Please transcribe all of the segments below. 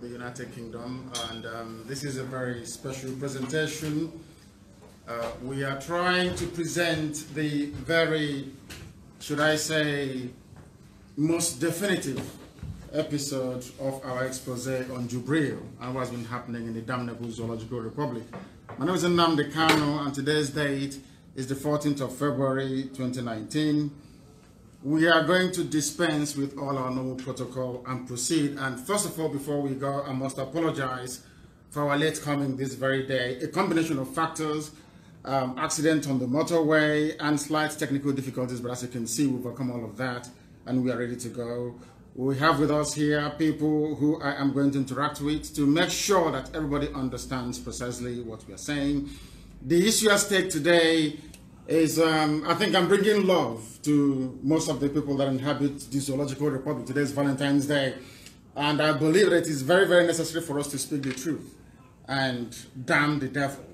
from the United Kingdom, and this is a very special presentation. We are trying to present the very, should I say, most definitive episode of our expose on Jubril and what's been happening in the damnable Zoological Republic. My name is Nnamdi Kanu, and today's date is the 14th of February 2019. We are going to dispense with all our normal protocol and proceed. And first of all, before we go, I must apologize for our late coming this very day. A combination of factors, accident on the motorway and slight technical difficulties, but as you can see, we've overcome all of that and we are ready to go. We have with us here people who I am going to interact with to make sure that everybody understands precisely what we are saying. The issue at stake today is, I think I'm bringing love to most of the people that inhabit the Zoological Republic. Today is Valentine's Day, and I believe that it is very, very necessary for us to speak the truth and damn the devil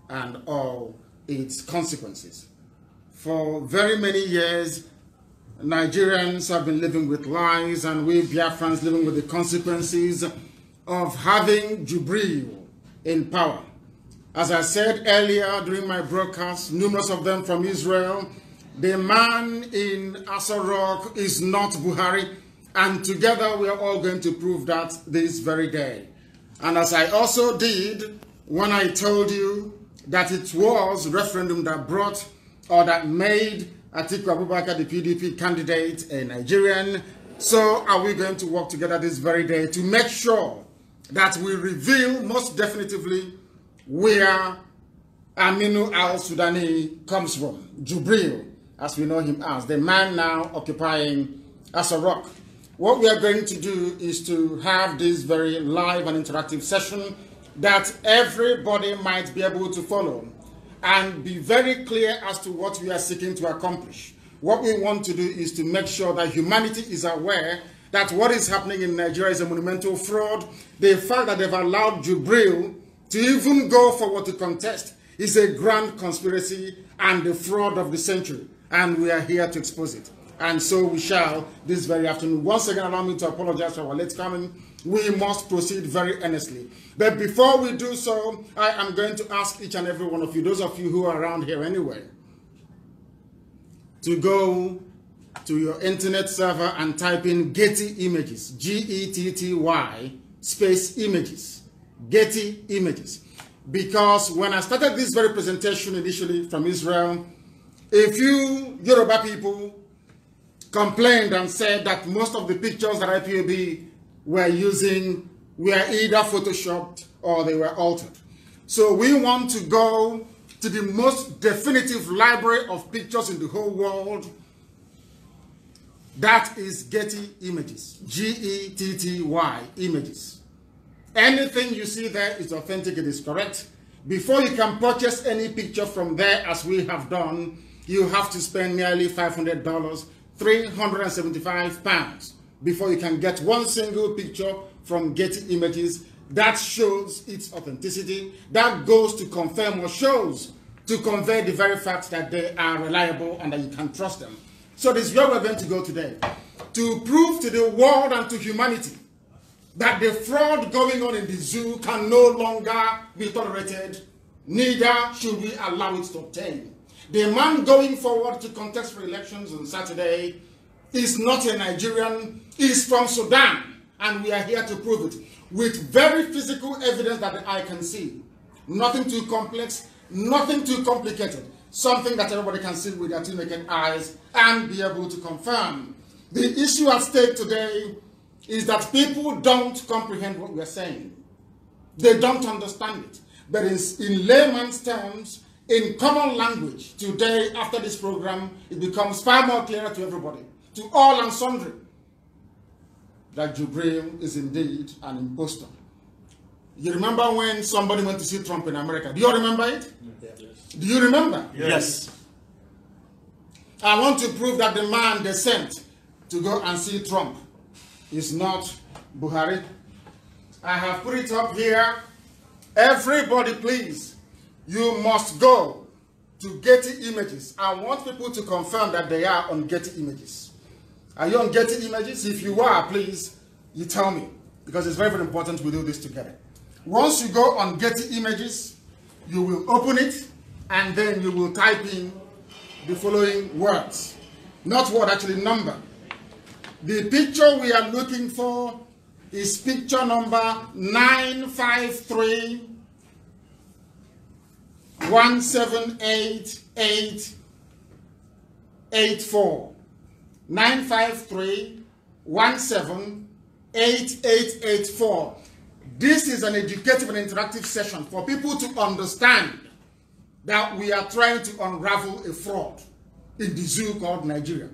and all its consequences. For very many years, Nigerians have been living with lies, and we Biafrans living with the consequences of having Jubril in power. As I said earlier during my broadcast, numerous of them from Israel, the man in Asa Rock is not Buhari, and together we are all going to prove that this very day. And as I also did when I told you that it was referendum that brought or that made Atiku Abubakar, the PDP candidate, a Nigerian, so are we going to work together this very day to make sure that we reveal most definitively where Aminu al-Sudani comes from, Jubril, as we know him as, the man now occupying Asa Rock. What we are going to do is to have this very live and interactive session that everybody might be able to follow and be very clear as to what we are seeking to accomplish. What we want to do is to make sure that humanity is aware that what is happening in Nigeria is a monumental fraud. The fact that they've allowed Jubril to even go forward to contest is a grand conspiracy and the fraud of the century, and we are here to expose it. And so we shall this very afternoon. Once again, allow me to apologize for our late coming. We must proceed very earnestly. But before we do so, I am going to ask each and every one of you, those of you who are around here anyway, to go to your internet server and type in Getty Images, G-E-T-T-Y, space images, Getty Images. Because when I started this very presentation initially from Israel, a few Yoruba people complained and said that most of the pictures that IPOB were using were either photoshopped or they were altered. So we want to go to the most definitive library of pictures in the whole world. That is Getty Images, G-E-T-T-Y, Images. Anything you see there is authentic, it is correct. Before you can purchase any picture from there, as we have done, you have to spend nearly $500, 375 pounds, before you can get one single picture from Getty Images that shows its authenticity, that goes to confirm or shows to convey the very fact that they are reliable and that you can trust them. So this is where we're going to go today, to prove to the world and to humanity that the fraud going on in the zoo can no longer be tolerated, neither should we allow it to obtain. The man going forward to contest for elections on Saturday is not a Nigerian, he's from Sudan, and we are here to prove it with very physical evidence that the eye can see. Nothing too complex, nothing too complicated, something that everybody can see with their two naked eyes and be able to confirm. The issue at stake today is that people don't comprehend what we're saying. They don't understand it. But in layman's terms, in common language, today, after this program, it becomes far more clearer to everybody, to all and sundry, that Jubril is indeed an impostor. You remember when somebody went to see Trump in America? Do you remember it? Yes. Do you remember? Yes. I want to prove that the man they sent to go and see Trump is not Buhari. I have put it up here. Everybody, please, you must go to Getty Images. I want people to confirm that they are on Getty Images. Are you on Getty Images? If you are, please, you tell me. because it's very, very important we do this together. Once you go on Getty Images, you will open it, and then you will type in the following words. Not word, actually number. The picture we are looking for is picture number 953-178-884. 953-178884. This is an educative and interactive session for people to understand that we are trying to unravel a fraud in the zoo called Nigeria.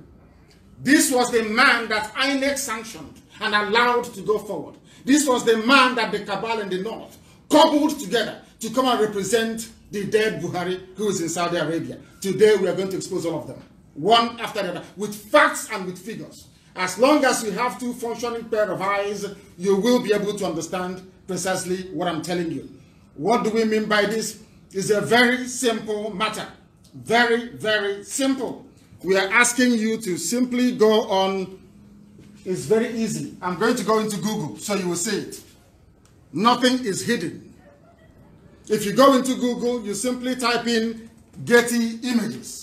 This was the man that INEC sanctioned and allowed to go forward. This was the man that the cabal in the north cobbled together to come and represent the dead Buhari who is in Saudi Arabia. Today we are going to expose all of them, one after the other, with facts and with figures. As long as you have two functioning pair of eyes, you will be able to understand precisely what I'm telling you. What do we mean by this? It's a very simple matter. Very, very simple. We are asking you to simply go on. It's very easy. I'm going to go into Google so you will see it. Nothing is hidden. If you go into Google, you simply type in Getty Images.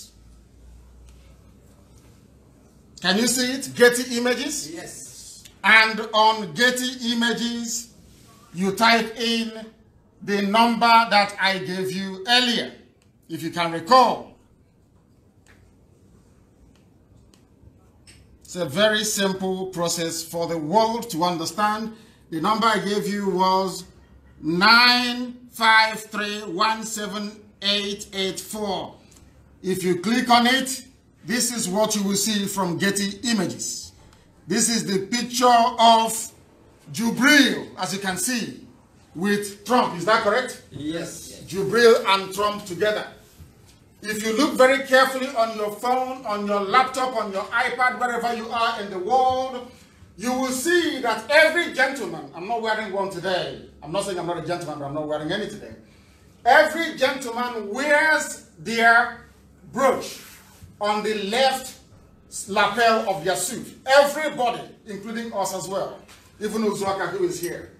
Can you see it? Getty Images? Yes. And on Getty Images, you type in the number that I gave you earlier, if you can recall. It's a very simple process for the world to understand. The number I gave you was 953-178-884. If you click on it, this is what you will see from Getty Images. This is the picture of Jubril, as you can see, with Trump. Is that correct? Yes. Jubril and Trump together. If you look very carefully on your phone, on your laptop, on your iPad, wherever you are in the world, you will see that every gentleman, I'm not wearing one today. I'm not saying I'm not a gentleman, but I'm not wearing any today. Every gentleman wears their brooch on the left lapel of their suit. Everybody, including us as well. Even Uzuaka, who is here.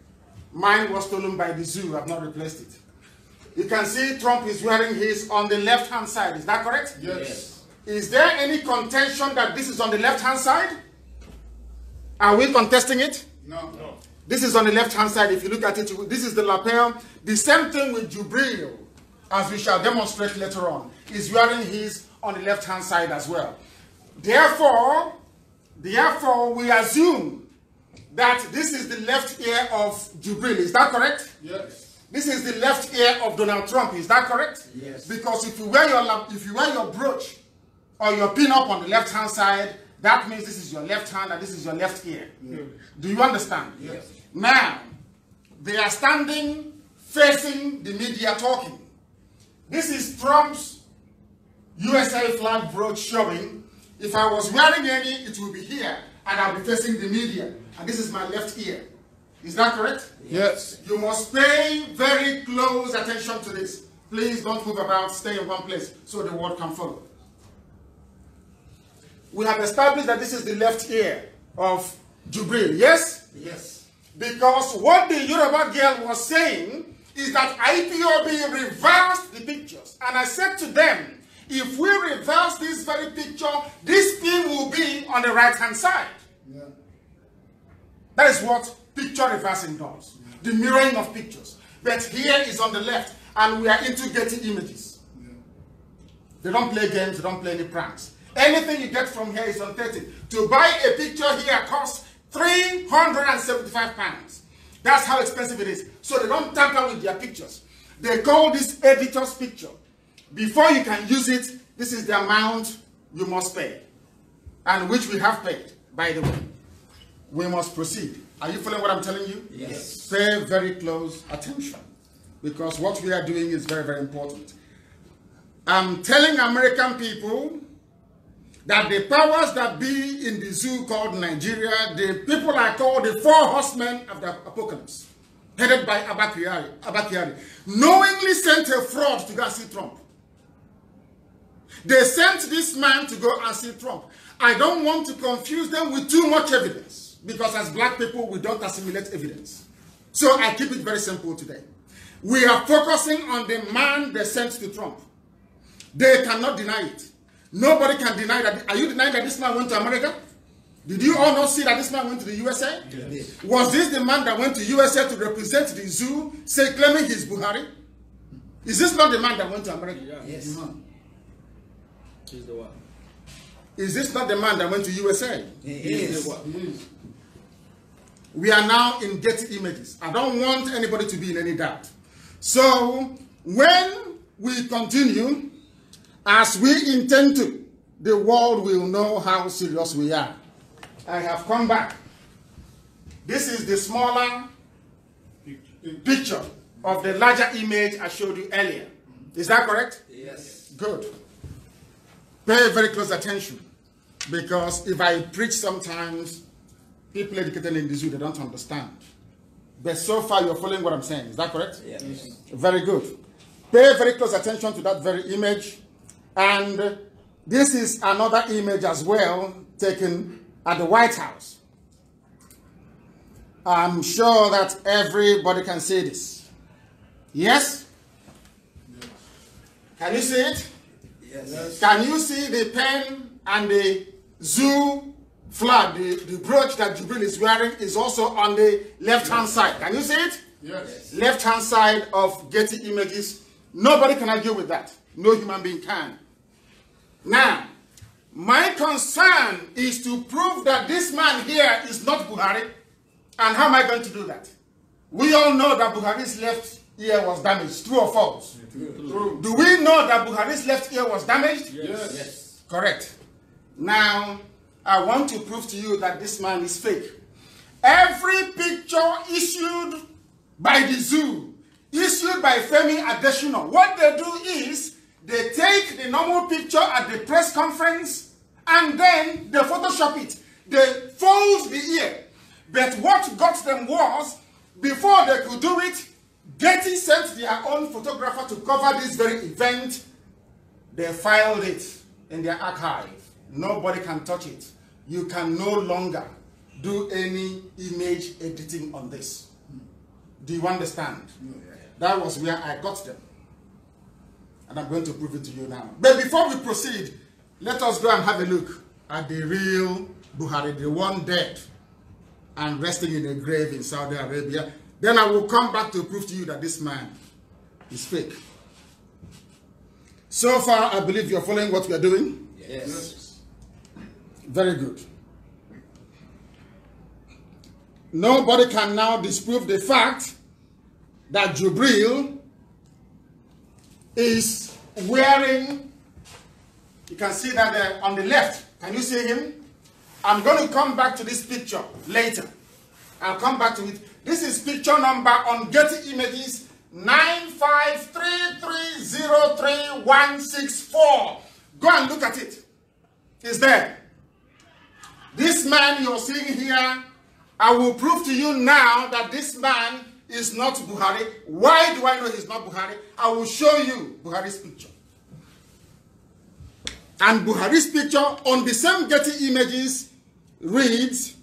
Mine was stolen by the zoo. I've not replaced it. You can see Trump is wearing his on the left-hand side. Is that correct? Yes. Is there any contention that this is on the left-hand side? Are we contesting it? No. No. This is on the left-hand side. If you look at it, this is the lapel. The same thing with Jubril, as we shall demonstrate later on, is wearing his on the left-hand side as well. Therefore, we assume that this is the left ear of Jubril. Is that correct? Yes. This is the left ear of Donald Trump. Is that correct? Yes. Because if you wear your brooch or your pin-up on the left-hand side, that means this is your left hand and this is your left ear. Yeah. Do you understand? Yes. Now, they are standing facing the media talking. This is Trump's USA flag brooch showing. If I was wearing any, it will be here and I'll be facing the media. And this is my left ear. Is that correct? Yes. You must pay very close attention to this. Please don't move about, stay in one place so the world can follow. We have established that this is the left ear of Jubril, yes? Yes. Because what the Yoruba girl was saying is that IPOB reversed the pictures. And I said to them, if we reverse this very picture, this pin will be on the right-hand side. Yeah. That is what picture reversing does. Yeah. The mirroring of pictures. But here is on the left, and we are into Getty Images. Yeah. They don't play games, they don't play any pranks. Anything you get from here is authentic. To buy a picture here costs £375. That's how expensive it is. So they don't tamper with their pictures. They call this editor's picture. Before you can use it, this is the amount you must pay. And which we have paid, by the way. We must proceed. Are you following what I'm telling you? Yes. Pay very close attention. Because what we are doing is very, very important. I'm telling American people that the powers that be in the zoo called Nigeria, the people I call the four horsemen of the apocalypse, headed by Abakari, knowingly sent a fraud to go and see Trump. They sent this man to go and see Trump. I don't want to confuse them with too much evidence. because as black people, we don't assimilate evidence. So I keep it very simple today. We are focusing on the man they sent to Trump. They cannot deny it. Nobody can deny that. Are you denying that this man went to America? Did you all not see that this man went to the USA? Yes. Was this the man that went to USA to represent the zoo, say claiming he's Buhari? Is this not the man that went to America? Yes. He's the one. Is this not the man that went to USA? He is. We are now in Getty Images. I don't want anybody to be in any doubt. So, when we continue, as we intend to, the world will know how serious we are. I have come back. This is the smaller picture of the larger image I showed you earlier. Is that correct? Yes. Good. Pay very close attention, because if I preach sometimes, people educated in the zoo, they don't understand. But so far, you're following what I'm saying. Is that correct? Yes. Very good. Pay very close attention to that very image. And this is another image as well, taken at the White House. I'm sure that everybody can see this. Yes? Yes. Can you see it? Yes. Can you see the pen and the zoo flag? The brooch that Jubril is wearing is also on the left-hand side. Can you see it? Yes. Left-hand side of Getty Images. Nobody can argue with that. No human being can. Now, my concern is to prove that this man here is not Buhari. And how am I going to do that? We all know that Buhari's left ear was damaged. True or false? True. Do we know that Buhari's left ear was damaged? Yes. Yes. Correct. Now, I want to prove to you that this man is fake. Every picture issued by the zoo, issued by Femi Adesina, what they do is, they take the normal picture at the press conference and then they Photoshop it. They fold the ear. But what got them was, before they could do it, Getty sent their own photographer to cover this very event. They filed it in their archive. Nobody can touch it. You can no longer do any image editing on this. Do you understand? That was where I got them. And I'm going to prove it to you now. But before we proceed, let us go and have a look at the real Buhari, the one dead and resting in a grave in Saudi Arabia. Then I will come back to prove to you that this man is fake. So far, I believe you're following what we are doing? Yes. Very good. Nobody can now disprove the fact that Jubril is wearing, you can see that there on the left. Can you see him? I'm going to come back to this picture later. I'll come back to it. This is picture number on Getty Images 953303164. Go and look at it. It's there. This man you're seeing here, I will prove to you now that this man is not Buhari. Why do I know he's not Buhari? I will show you Buhari's picture. And Buhari's picture on the same Getty Images reads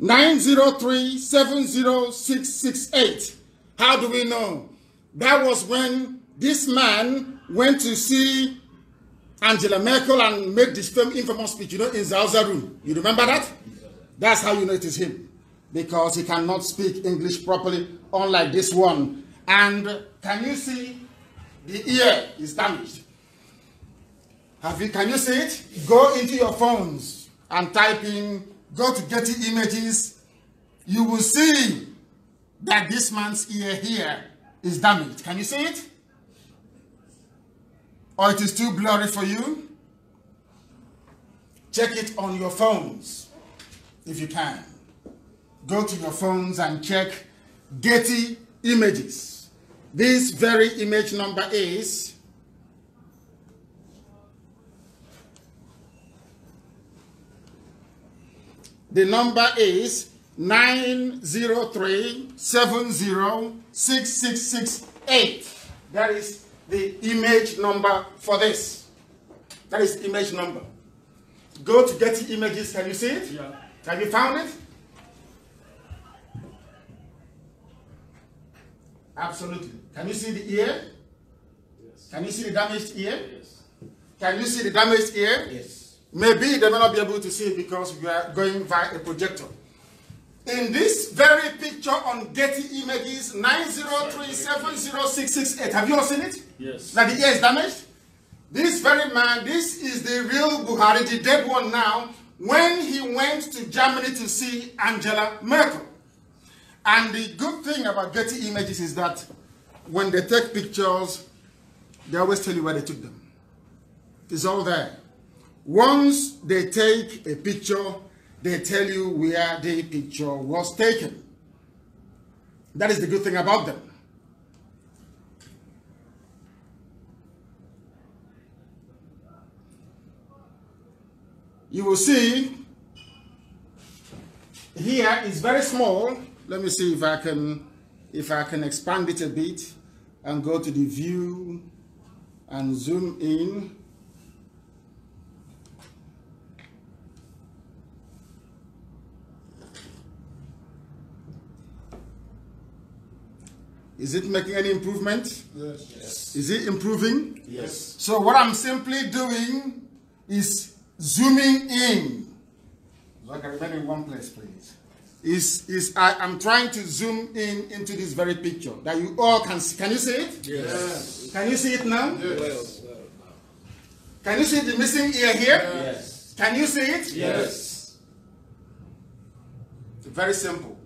903-70668. How do we know? That was when this man went to see Angela Merkel and made this infamous speech, you know, in Zauza room. You remember that? That's how you know it is him. Because he cannot speak English properly, unlike this one. And can you see the ear is damaged? Can you see it? Go into your phones and type in, go to Getty Images. You will see that this man's ear here is damaged. Can you see it? Or it is too blurry for you? Check it on your phones, if you can. Go to your phones and check Getty Images. This very image number is the number is 903-7066668. That is the image number for this. That is the image number. Go to Getty Images. Can you see it? Yeah. Have you found it? Absolutely. Can you see the ear? Yes. Can you see the damaged ear? Yes. Can you see the damaged ear? Yes. Maybe they may not be able to see it because we are going via a projector. In this very picture on Getty Images 903706668, have you all seen it? Yes. That the ear is damaged? This very man, this is the real Buhari, the dead one now, when he went to Germany to see Angela Merkel. And the good thing about Getty Images is that when they take pictures, they always tell you where they took them. It's all there. Once they take a picture, they tell you where the picture was taken. That is the good thing about them. You will see here is very small. Let me see if I can expand it a bit and go to the view and zoom in. Is it making any improvement? Yes. Yes. Is it improving? Yes. So what I'm simply doing is zooming in. So I can remain in one place, please. I'm trying to zoom in into this very picture that you all can see. Can you see it? Yes. Can you see it now? Yes. Can you see the missing ear here? Yes. Can you see it? Yes. Very simple.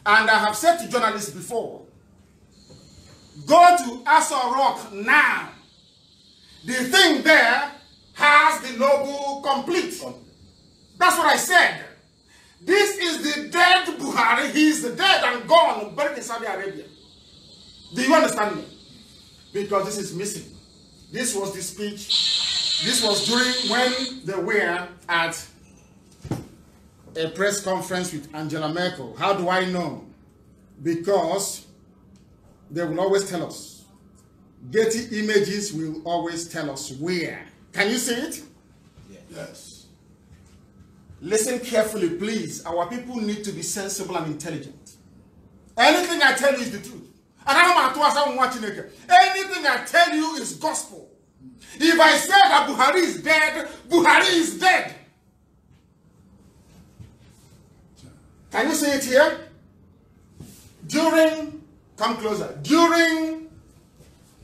And I have said to journalists before, go to Aso Rock now. The thing there has the logo complete. That's what I said. This is the dead Buhari. He is dead and gone, buried in Saudi Arabia. Do you understand me? Because this is missing. This was the speech. This was during when they were at a press conference with Angela Merkel. How do I know? Because they will always tell us. Getty Images will always tell us where. Can you see it? Yes. Listen carefully, please. Our people need to be sensible and intelligent. Anything I tell you is the truth. Anything I tell you is gospel. If I say that Buhari is dead, Buhari is dead. Can you see it here? Come closer. During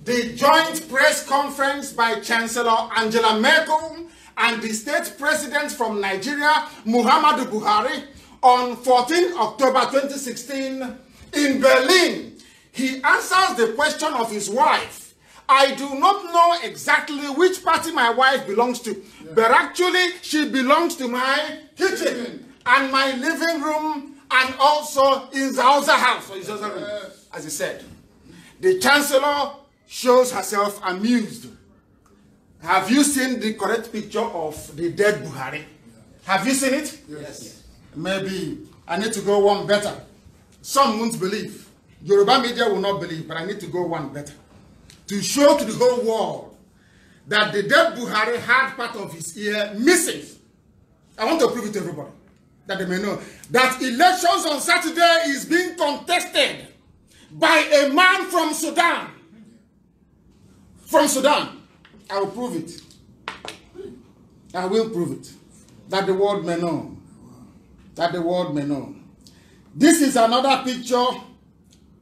the joint press conference by Chancellor Angela Merkel and the state president from Nigeria, Muhammadu Buhari, on 14 October 2016 in Berlin, he answers the question of his wife. I do not know exactly which party my wife belongs to, but actually she belongs to my kitchen and my living room and also in the other house, as he said. The chancellor shows herself amused. Have you seen the correct picture of the dead Buhari? Have you seen it? Yes. Maybe I need to go one better. Some won't believe. Yoruba media will not believe, but I need to go one better. To show to the whole world that the dead Buhari had part of his ear missing. I want to prove it to everybody, that they may know that elections on Saturday is being contested by a man from Sudan. From Sudan. I will prove it. I will prove it. That the world may know. That the world may know. This is another picture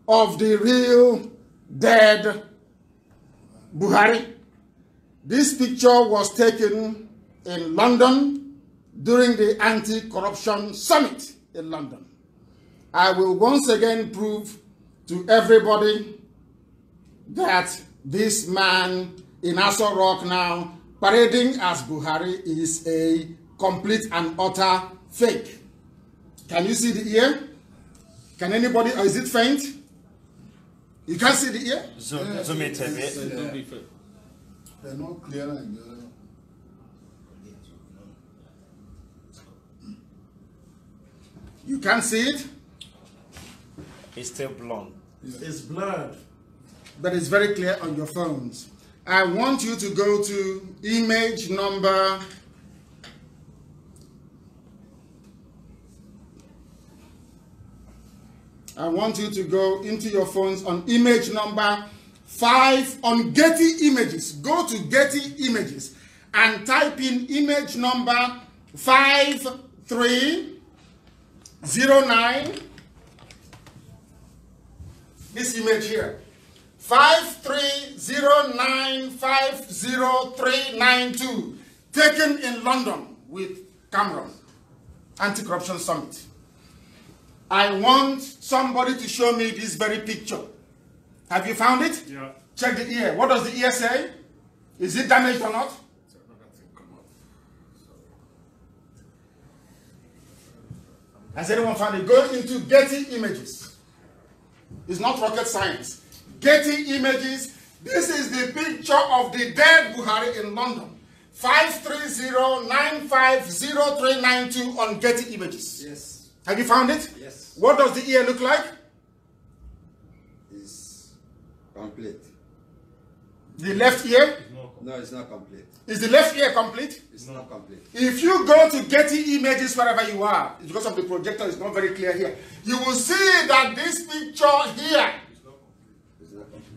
of the real dead Buhari. This picture was taken in London during the anti-corruption summit in London. I will once again prove to everybody that this man in Aso Rock now parading as Buhari is a complete and utter fake. Can you see the ear? Can anybody, or is it faint? You can't see the ear? Zoom it a bit. They're not clear like that. You can't see it? It's still blonde. It's blurred, but it's very clear on your phones. I want you to go to image number I want you to go into your phones on image number 5 on Getty Images. Go to Getty Images and type in image number 5309. This image here. 5309500392. Taken in London with Cameron. Anti-Corruption Summit. I want somebody to show me this very picture. Have you found it? Yeah. Check the ear. What does the ear say? Is it damaged or not? Has anyone found it? Go into Getty Images. It's not rocket science. Getty Images. This is the picture of the dead Buhari in London. 530950392 on Getty Images. Yes. Have you found it? Yes. What does the ear look like? It's complete. The left ear? No, it's not complete. Is the left ear complete? It's not complete. If you go to Getty Images wherever you are, because of the projector, it's not very clear here, you will see that this picture here,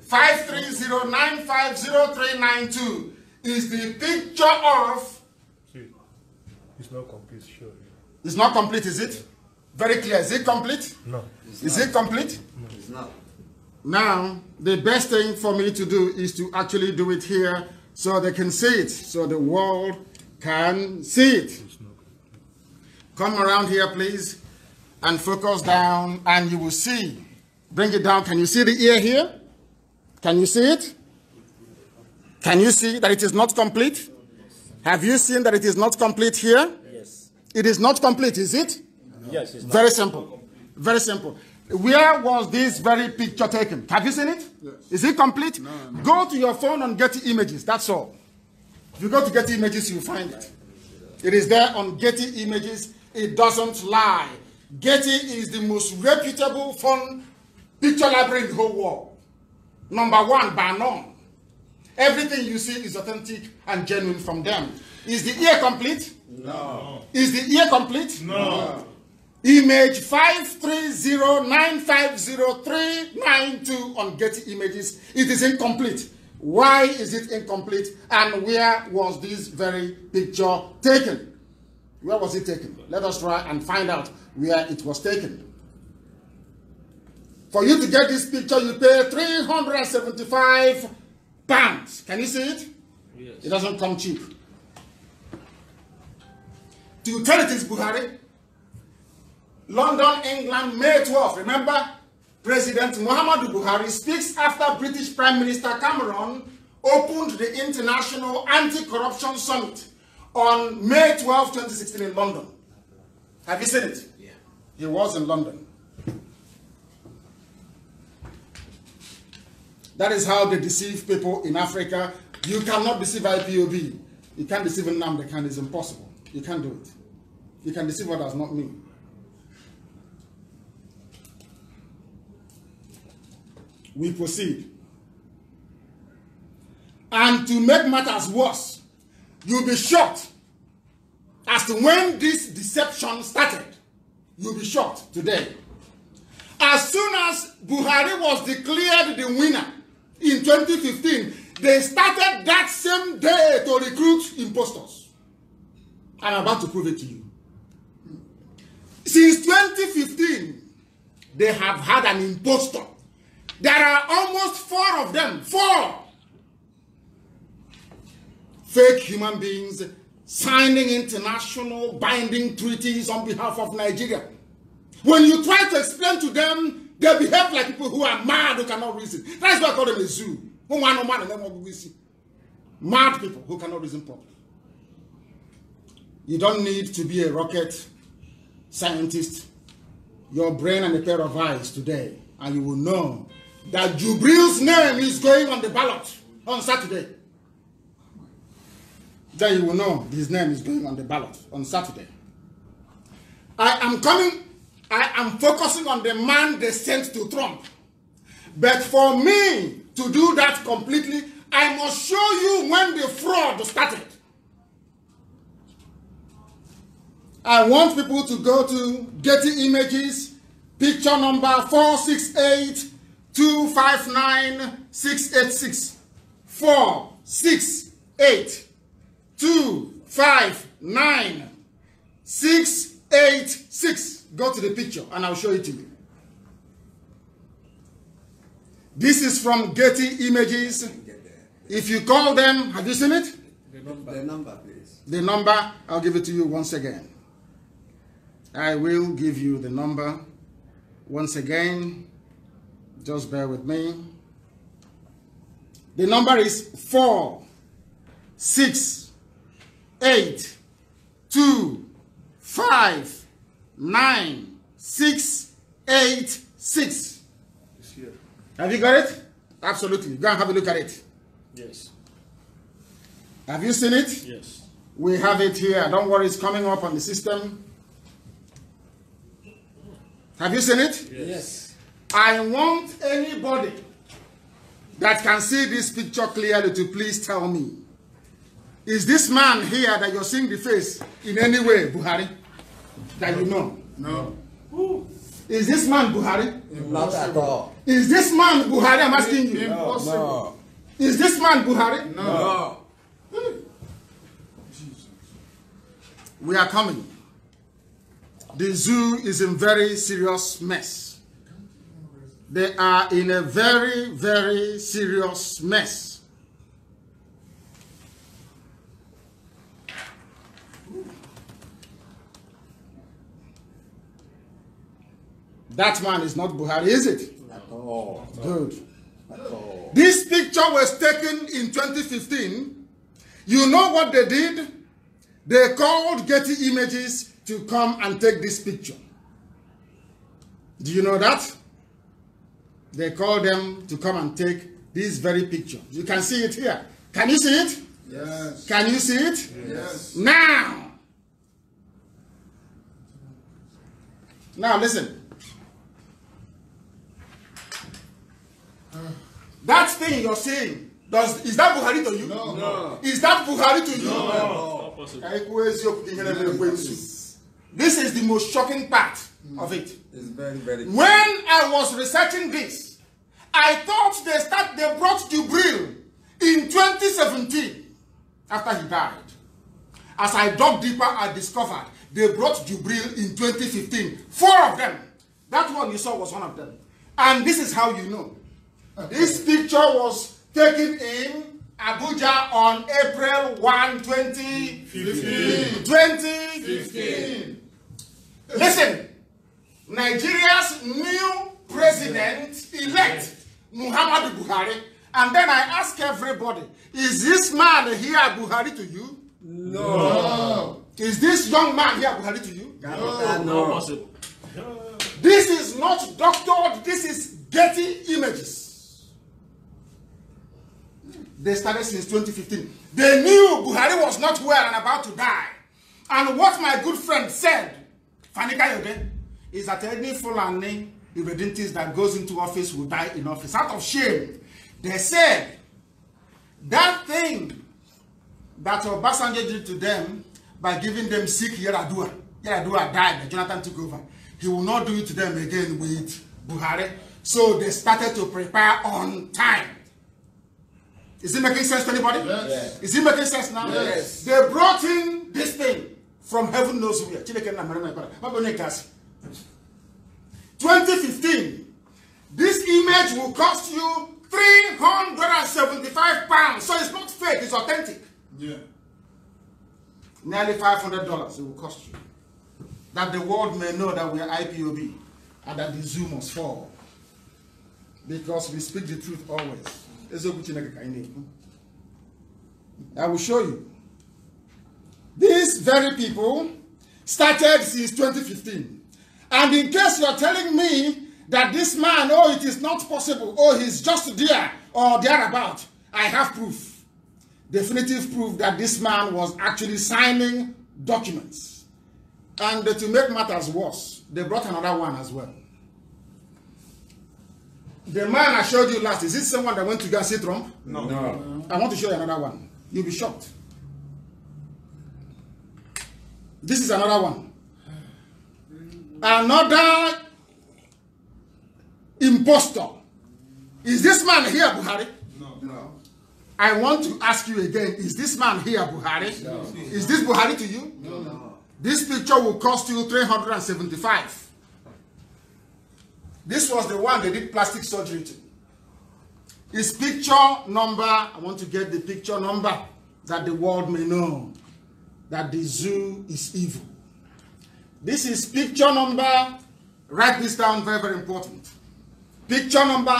530950392, is the picture of... See, it's not complete, sure. It's not complete, is it? Very clear. Is it complete? No. Is it complete? No. It's not. Now, the best thing for me to do is to actually do it here so they can see it, so the world can see it. Come around here, please, and focus down, and you will see. Bring it down. Can you see the ear here? Can you see it? Can you see that it is not complete? Have you seen that it is not complete here? Yes. It is not complete, is it? Yes, it's not. Very simple. Very simple. Where was this very picture taken? Have you seen it? Yes. Is it complete? No. Go to your phone and Getty Images. That's all. If you go to Getty Images, you'll find it. It is there on Getty Images. It doesn't lie. Getty is the most reputable phone picture library in the whole world. Number one, by none. Everything you see is authentic and genuine from them. Is the ear complete? No. Is the ear complete? No. Image 530950392 on Getty Images. It is incomplete. Why is it incomplete? And where was this very picture taken? Where was it taken? Let us try and find out where it was taken. For you to get this picture, you pay £375. Can you see it? Yes. It doesn't come cheap. To tell it is Buhari. London, England, May 12th. Remember, President Muhammadu Buhari speaks after British Prime Minister Cameron opened the International Anti-Corruption Summit on May 12, 2016 in London. Have you seen it? Yeah. He was in London. That is how they deceive people in Africa. You cannot deceive IPOB. You can't deceive Nnamdi Kanu. It's impossible. You can't do it. You can deceive others, not me. We proceed. And to make matters worse, you'll be shocked as to when this deception started. You'll be shocked today. As soon as Buhari was declared the winner in 2015, they started that same day to recruit impostors. I'm about to prove it to you. Since 2015, they have had an impostor. There are almost 4 of them. 4 fake human beings signing international binding treaties on behalf of Nigeria. When you try to explain to them, they behave like people who are mad, who cannot reason. That's why I call them a zoo. Mad people who cannot reason properly. You don't need to be a rocket scientist. Your brain and a pair of eyes today, and you will know that Jubril's name is going on the ballot on Saturday. Then you will know his name is going on the ballot on Saturday. I am focusing on the man they sent to Trump. But for me to do that completely, I must show you when the fraud started. I want people to go to Getty Images, Picture number 468259686. 468259686. Go to the picture and I'll show it to you. This is from Getty Images. If you call them, have you seen it? The number, please. The number, I'll give it to you once again. I will give you the number once again. Just bear with me. The number is 468259686. Have you got it? Absolutely. Go and have a look at it. Yes. Have you seen it? Yes. We have it here. Don't worry, it's coming up on the system. Have you seen it? Yes. I want anybody that can see this picture clearly to please tell me, is this man here that you're seeing the face in any way Buhari? That you know? No. Is this man Buhari? Not at all. Is this man Buhari? I'm asking you. Impossible. No. Is this man Buhari? No. We are coming. The zoo is in very serious mess. They are in a very, very serious mess. That man is not Buhari, is it? At all. Good. At all. This picture was taken in 2015. You know what they did? They called Getty Images to come and take this picture. Do you know that? They called them to come and take this very picture. You can see it here. Can you see it? Yes. Can you see it? Yes. Now listen. That thing you're seeing, is that Buhari to you? No. No. Is that Buhari to you? No. Not possible. This is the most shocking part of it. It's very, very When I was researching this, I thought they brought Jubril in 2017 after he died. As I dug deeper, I discovered they brought Jubril in 2015. 4 of them. That one you saw was one of them. And this is how you know. This picture was taken in Abuja on April 1, 2015. 2015. Listen, Nigeria's new president-elect, Muhammadu Buhari, and then I ask everybody, is this man here Buhari to you? No. Is this young man here Buhari to you? Not No. possible. This is not doctored, this is Getty Images. They started since 2015. They knew Buhari was not well and about to die. And what my good friend said, Fanika Yoge, is that any Fulani irredentist that goes into office will die in office. Out of shame, they said that thing that Obasanjo did to them by giving them sick Yaradua. Yaradua died, but Jonathan took over. He will not do it to them again with Buhari. So they started to prepare on time. Is it making sense to anybody? Yes. Is it making sense now? Yes. They brought in this thing from heaven knows where. 2015. This image will cost you £375. So it's not fake, it's authentic. Yeah. Nearly $500 it will cost you. That the world may know that we are IPOB and that the zoo must fall. Because we speak the truth always. I will show you. These very people started since 2015. And in case you are telling me that this man, oh, it is not possible, oh, he's just there or thereabout, I have proof. Definitive proof that this man was actually signing documents. And to make matters worse, they brought another one as well. The man I showed you last, is it someone that went to go and see Trump? No. I want to show you another one. You'll be shocked. This is another one. Another impostor. Is this man here Buhari? No. I want to ask you again, is this man here Buhari? No. Is this Buhari to you? No. This picture will cost you 375. This was the one they did plastic surgery to. His picture number, I want to get the picture number that the world may know that the zoo is evil. This is picture number, write this down, very, very important. Picture number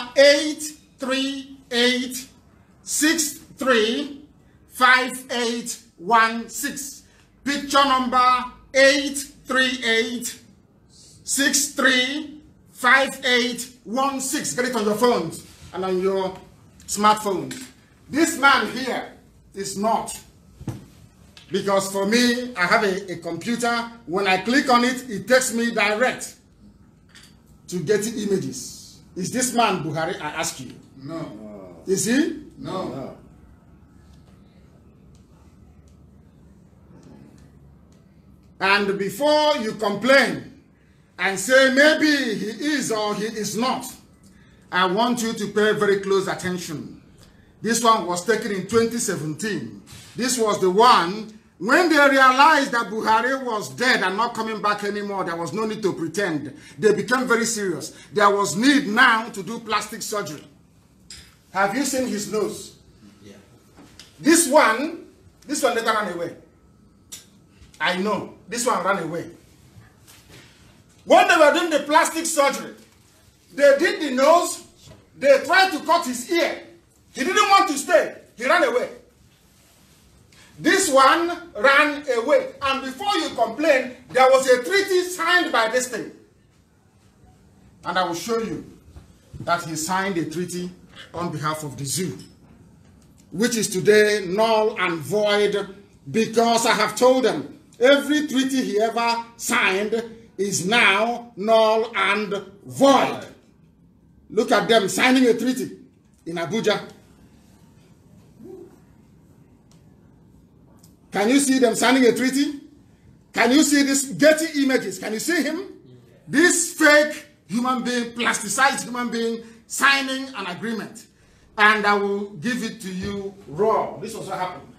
838635816. Picture number 838635816. Get it on your phones and on your smartphones. This man here is not. Because for me, I have a computer. When I click on it, it takes me direct to Getty Images. Is this man Buhari, I ask you? No. Is he? No. And before you complain and say maybe he is or he is not, I want you to pay very close attention. This one was taken in 2017. This was the one when they realized that Buhari was dead and not coming back anymore. There was no need to pretend. They became very serious. There was need now to do plastic surgery. Have you seen his nose? Yeah. This one later ran away. I know. This one ran away. When they were doing the plastic surgery, they did the nose. They tried to cut his ear. He didn't want to stay. He ran away. This one ran away. And before you complain, there was a treaty signed by this thing. And I will show you that he signed a treaty on behalf of the zoo, which is today null and void, because I have told them every treaty he ever signed is now null and void. Look at them signing a treaty in Abuja. Can you see them signing a treaty? Can you see this Getty Images? Can you see him? This fake human being, plasticized human being, signing an agreement. And I will give it to you raw. This was what happened.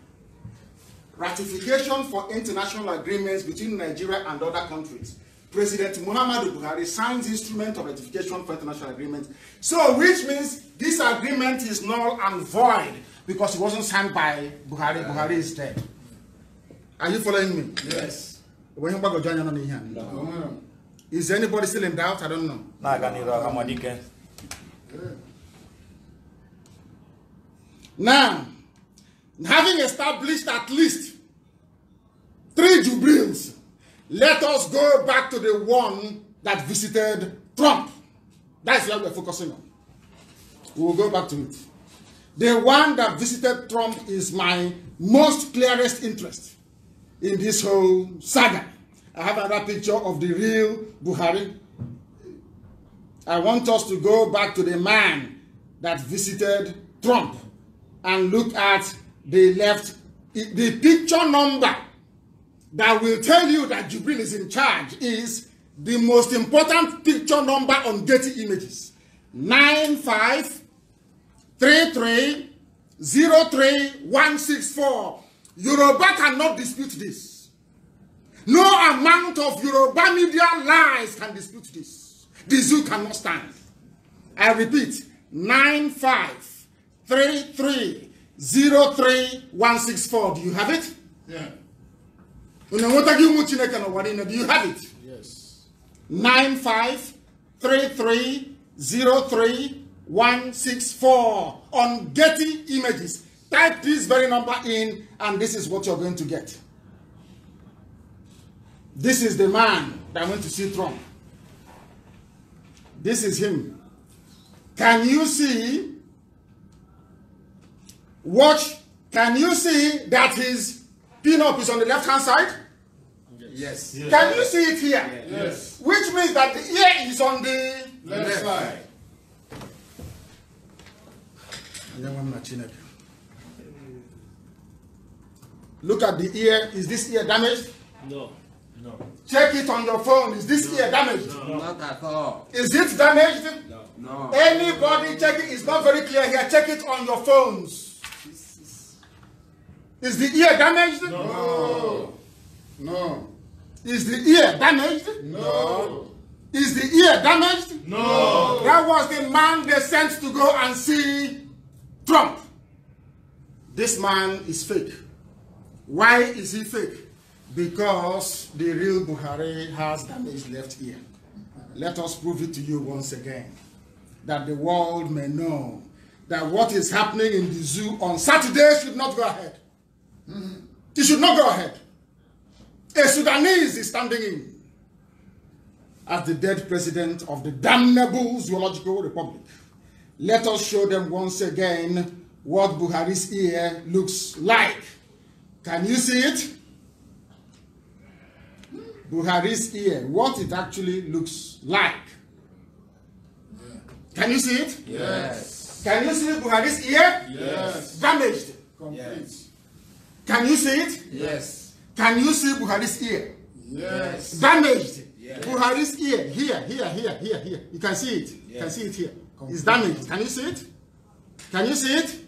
Ratification for international agreements between Nigeria and other countries. President Muhammadu Buhari signs instrument of ratification for international agreements. So, which means this agreement is null and void because it wasn't signed by Buhari. Yeah. Buhari is dead. Are you following me? Yes. No. Is anybody still in doubt? I don't know. Now, having established at least 3 Jubrils, let us go back to the one that visited Trump. That's what we're focusing on. We will go back to it. The one that visited Trump is my most clearest interest in this whole saga. I have another picture of the real Buhari. I want us to go back to the man that visited Trump and look at the left, the picture number that will tell you that Jubril is in charge is the most important picture number on Getty Images. 953303164. Yoruba cannot dispute this. No amount of Yoruba media lies can dispute this. The zoo cannot stand. I repeat, 953303164. Do you have it? Yeah. Do you have it? Yes. 953303164 on Getty Images. Type this very number in, and this is what you're going to get. This is the man that went to see Trump. This is him. Can you see? Watch. Can you see that his pin-up is on the left-hand side? Yes. Yes. Can you see it here? Yes. Which means that the ear is on the Left side. Look at the ear. Is this ear damaged? No. No. Check it on your phone. Is this ear damaged? No. Not at all. Is it damaged? No. Anybody check it? It's not very clear here. Check it on your phones. Is the ear damaged? No. No. Is the ear damaged? No. Is the ear damaged? No. That was the man they sent to go and see Trump. This man is fake. Why is he fake? Because the real Buhari has damaged left ear. Let us prove it to you once again, that the world may know that what is happening in the zoo on Saturday should not go ahead. It should not go ahead. A Sudanese is standing in as the dead president of the damnable Zoological Republic. Let us show them once again what Buhari's ear looks like. Can you see it? Buhari's ear, what it actually looks like. Can you see it? Yes. Can you see Buhari's ear? Yes. Damaged. Complete. Can you see it? Yes. Can you see Buhari's ear? Yes. Damaged. Yes. Buhari's ear, here. You can see it. You can see it here. It's damaged. Can you see it? Can you see it?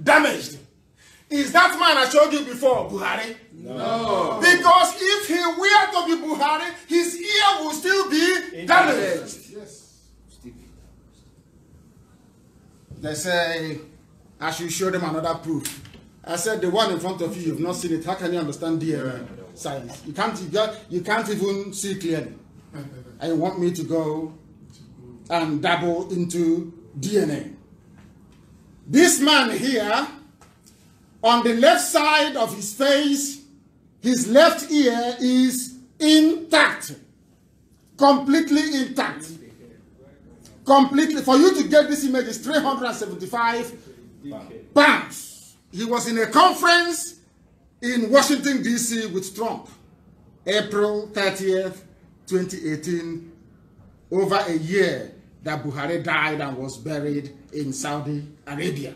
Damaged. Is that man I showed you before Buhari? No. Because if he were to be Buhari, his ear will still be damaged. Yes. They say I should show them another proof. I said the one in front of you, you've not seen it. How can you understand DNA science? You can't even see clearly. And you want me to go and dabble into DNA. This man here, on the left side of his face, his left ear is intact. Completely intact. Completely. For you to get this image is 375 pounds. He was in a conference in Washington, D.C. with Trump, April 30th, 2018, over a year that Buhari died and was buried in Saudi Arabia.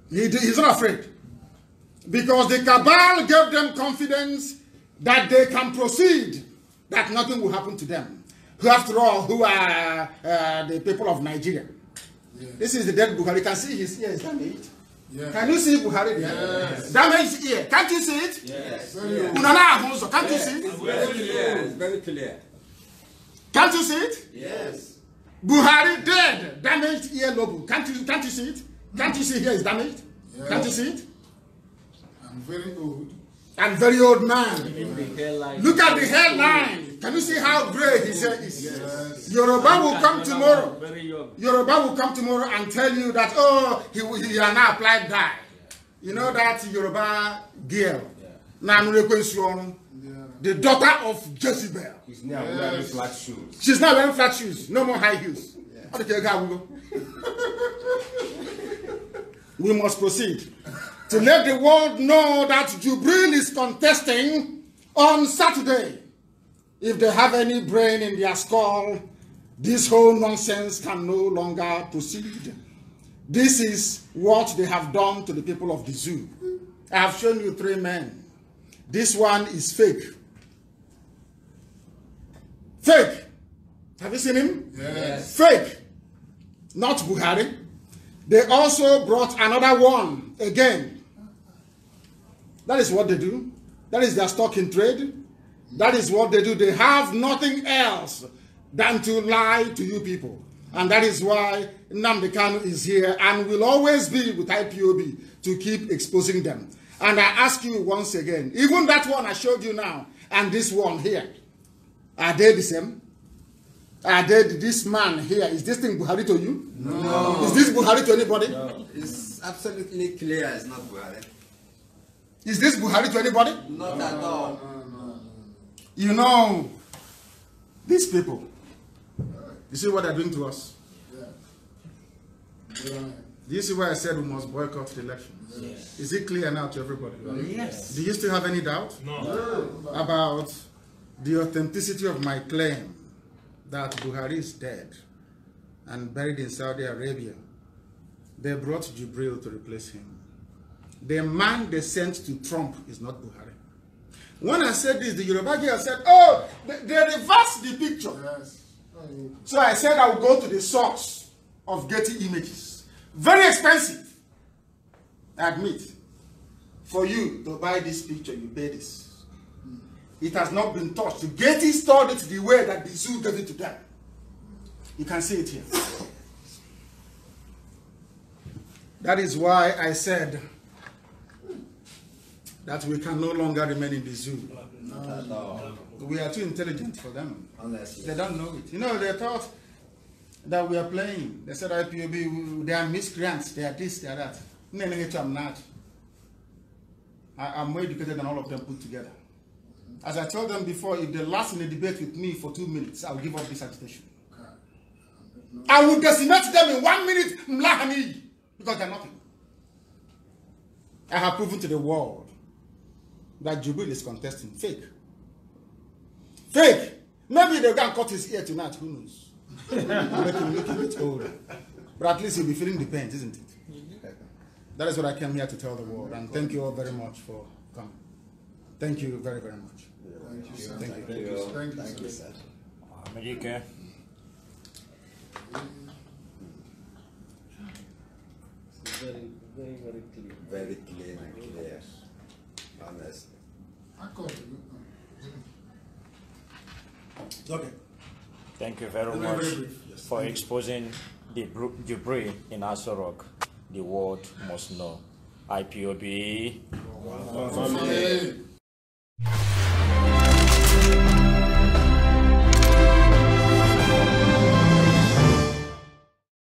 He's not afraid. Because the cabal gave them confidence that they can proceed, that nothing will happen to them. Who, after all, who are the people of Nigeria. Yes. This is the dead Buhari. You can see his ear is damaged. Yes. Can you see Buhari there? Yes. Damaged ear. Can't you see it? Yes. Can't you see it? Very clear. It's very clear. Can't you see it? Yes. Buhari dead. Damaged ear lobe. Can't you see it? Can't you see here is damaged? Yes. Can't you see it? I'm very old. I'm very old man. Hairline. Look at the hairline. Can you see how gray his hair is? Yes. Yoruba will come tomorrow. Yoruba will come tomorrow and tell you that, oh, he has now applied dye. You know that Yoruba girl, the daughter of Jezebel. She's now wearing flat shoes. She's now wearing flat shoes. No more high heels. Yeah. We must proceed to let the world know that Jubril is contesting on Saturday. If they have any brain in their skull, this whole nonsense can no longer proceed. This is what they have done to the people of the zoo. I have shown you 3 men. This one is fake. Fake. Have you seen him? Yes. Fake. Not Buhari. They also brought another one again. That is what they do. That is their stock in trade. That is what they do. They have nothing else than to lie to you people. And that is why Nnamdi Kanu is here and will always be with IPOB to keep exposing them. And I ask you once again, even that one I showed you now and this one here, are they the same? Are they this man here? Is this thing Buhari to you? No. Is this Buhari to anybody? No. It's absolutely clear it's not Buhari. Is this Buhari to anybody? Not at all. You know, these people, you see what they're doing to us? Do you see why I said we must boycott the elections? Yes. Is it clear now to everybody? Yes. Do you still have any doubt? No. About the authenticity of my claim that Buhari is dead and buried in Saudi Arabia? They brought Jubril to replace him. The man they sent to Trump is not Buhari. When I said this, the Yoruba girl said, oh, they reversed the picture. Yes. So I said I will go to the source of Getty Images. Very expensive. I admit. For you to buy this picture, you pay this. It has not been touched. Getty stored it the way that the zoo gave it to them. You can see it here. That is why I said that we can no longer remain in the zoo. No. We are too intelligent for them. Honestly. They don't know it. You know, they thought that we are playing. They said IPOB, they are miscreants, they are this, they are that. I'm not. I'm more educated than all of them put together. As I told them before, if they last in a debate with me for 2 minutes, I'll give up this agitation. I will decimate them in 1 minute, because they're nothing. I have proven to the world that Jubril is contesting. Fake. Fake. Maybe they're going to cut his ear tonight, who knows? Make him look a bit older. But at least he'll be feeling the pain, isn't it? That is what I came here to tell the world. And thank you all very much for coming. Thank you very, very much. Thank you, sir. Thank you. Thank you, sir. America. Very clean and clear. Honestly. I called you. Okay. Thank you very Very much brief, yes. for exposing the Jubril in Aso Rock. The world must know. IPOB. Family.